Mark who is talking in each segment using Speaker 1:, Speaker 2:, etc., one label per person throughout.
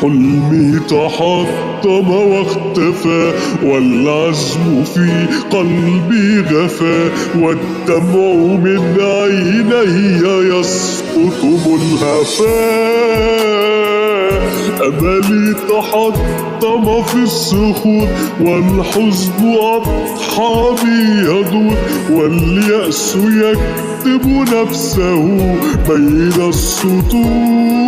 Speaker 1: حلمي تحطم واختفى، والعزم في قلبي غفى، والدمع من عيني يسقط ملهفا. أملي تحطم في الصخور، والحزن أضحى بي يدور، واليأس يكتب نفسه بين السطور.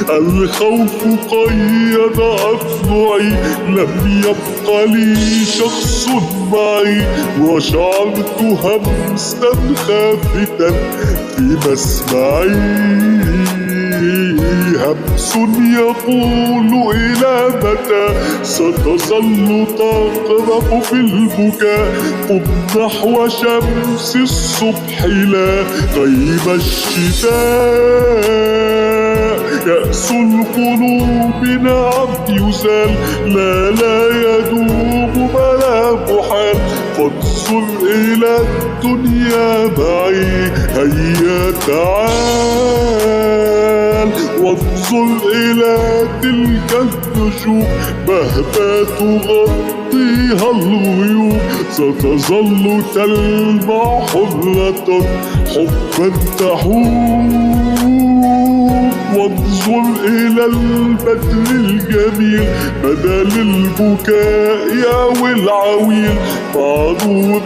Speaker 1: الخوف قيد أضلعي، لم يبق لي شخص معي، وشعرت همسا خافتا في مسمعي. همس يقول إلى متى ستظل تغرق في البكاء، قم نحو شمس الصبح لا غيب الشتاء. يأس القلوب نعم يزال، لا يدوم ولا محال، فانظر إلى الدنيا معي هيا تعال. وانظر إلى تلك النجوم مهما تغطيها الغيوم، ستظل تلمع حرة حبا تحوم. وانظر إلى البدر الجميل بدل البكاء أو العويل مع نور